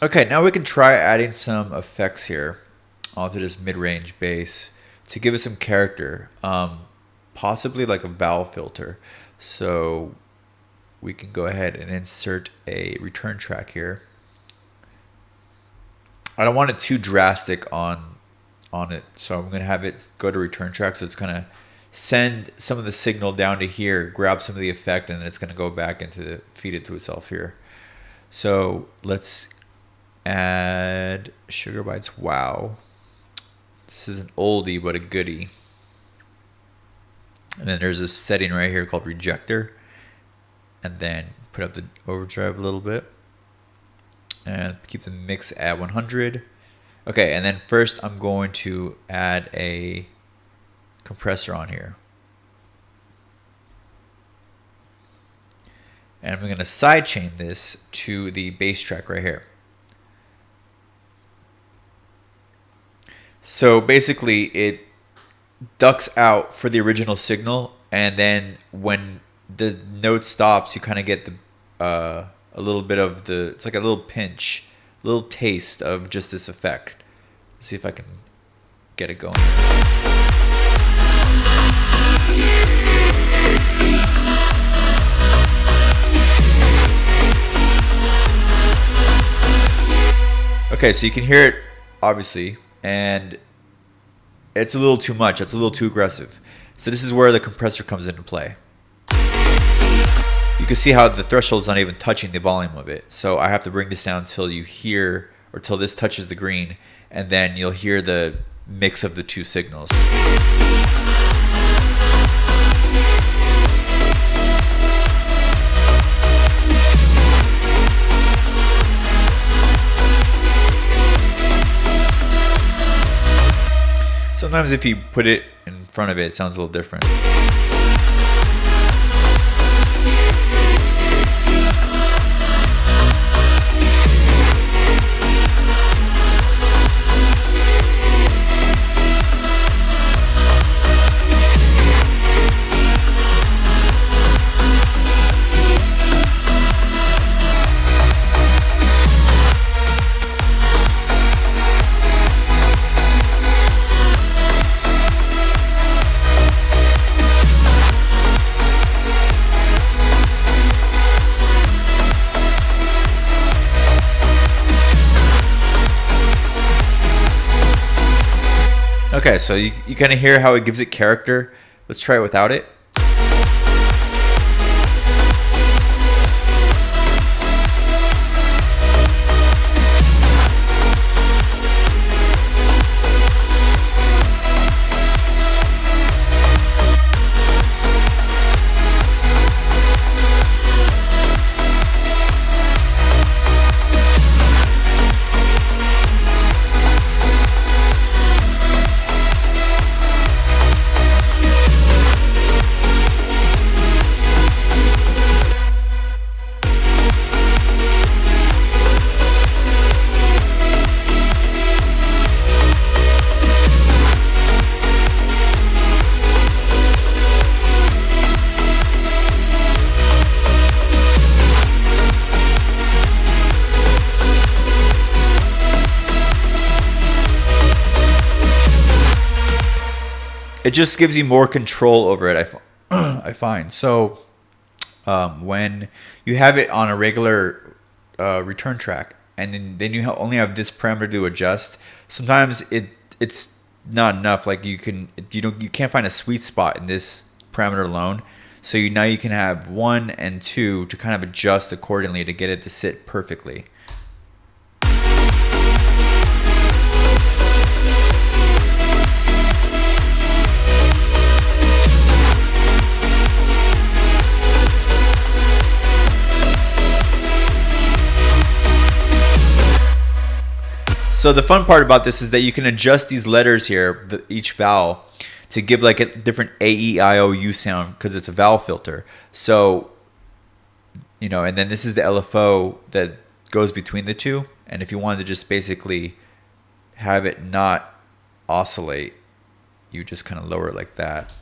Okay, now we can try adding some effects here onto this mid-range bass to give it some character, possibly like a vowel filter. So we can go ahead and insert a return track here. I don't want it too drastic on it, so I'm going to have it go to return track, so it's going to send some of the signal down to here, grab some of the effect, and then it's going to go back into feed it to itself here. So let's add Sugar Bites Wow. This is an oldie but a goodie. And then there's this setting right here called Rejector, and then put up the overdrive a little bit and keep the mix at 100. Okay, and then first I'm going to add a compressor on here. And I'm going to sidechain this to the bass track right here. So basically it ducks out for the original signal, and then when the note stops, you kind of get the a little bit of the, it's like a little pinch, a little taste of just this effect. Let's see if I can get it going. Okay, so you can hear it obviously, and it's a little too much. It's a little too aggressive. So this is where the compressor comes into play. You can see how the threshold is not even touching the volume of it. So I have to bring this down until you hear, or till this touches the green, and then you'll hear the mix of the two signals. Sometimes if you put it in front of it, it sounds a little different. Okay, so you kind of hear how it gives it character. Let's try it without it. It just gives you more control over it, I find. So when you have it on a regular return track, and then you only have this parameter to adjust, sometimes it's not enough. Like you can't find a sweet spot in this parameter alone. So now you can have 1 and 2 to kind of adjust accordingly to get it to sit perfectly. So the fun part about this is that you can adjust these letters here, each vowel, to give like a different A, E, I, O, U sound because it's a vowel filter. So, and then this is the LFO that goes between the two. And if you wanted to just basically have it not oscillate, you just kind of lower it like that.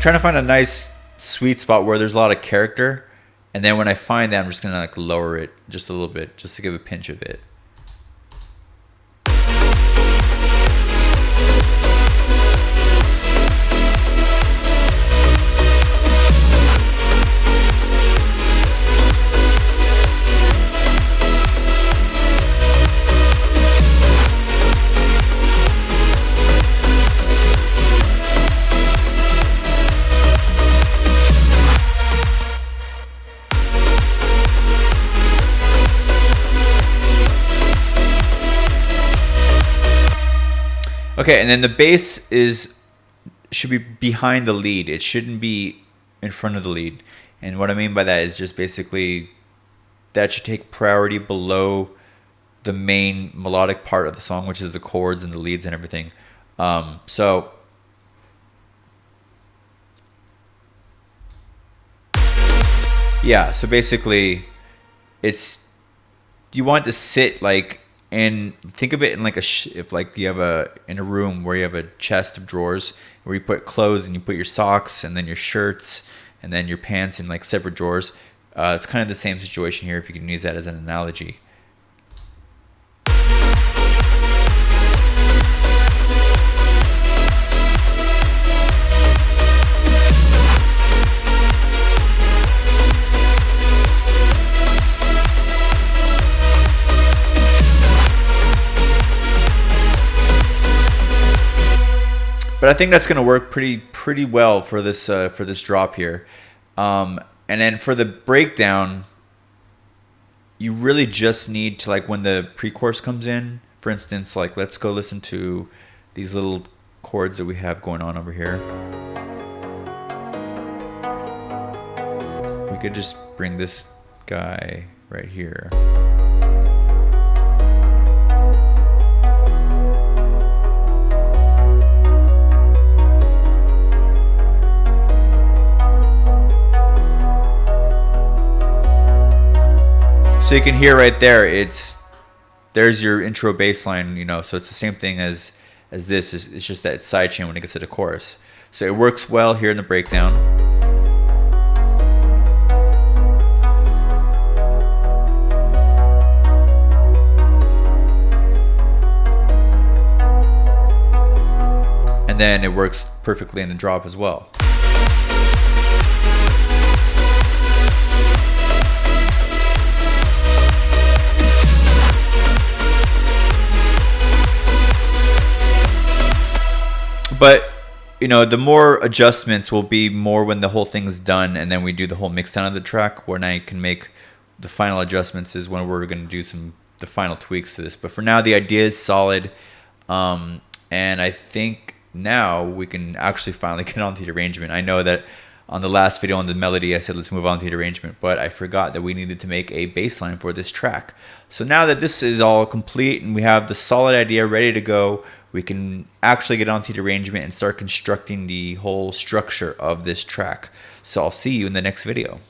trying to find a nice sweet spot where there's a lot of character, and then when I find that, I'm just gonna like lower it just a little bit, just to give a pinch of it. Okay, and then the bass should be behind the lead. It shouldn't be in front of the lead. And what I mean by that is just basically that should take priority below the main melodic part of the song, which is the chords and the leads and everything. So yeah, so basically you want to sit like, and think of it in like if like you have in a room where you have a chest of drawers where you put clothes and you put your socks and then your shirts and then your pants in like separate drawers. It's kind of the same situation here, if you can use that as an analogy. But I think that's going to work pretty well for this drop here. And then for the breakdown, you really just need to, like, when the pre-chorus comes in, for instance, like, let's go listen to these little chords that we have going on over here. We could just bring this guy right here. So you can hear right there, there's your intro bass line, you know, so it's the same thing as this. It's just that it's sidechain when it gets to the chorus. So it works well here in the breakdown. And then it works perfectly in the drop as well. But, you know, the more adjustments will be more when the whole thing's done and then we do the whole mix down of the track, when I can make the final adjustments is when we're going to do the final tweaks to this. But for now, the idea is solid. And I think now we can actually finally get onto the arrangement. I know that on the last video on the melody, I said let's move on to the arrangement, but I forgot that we needed to make a bass line for this track. So now that this is all complete and we have the solid idea ready to go, we can actually get onto the arrangement and start constructing the whole structure of this track. So I'll see you in the next video.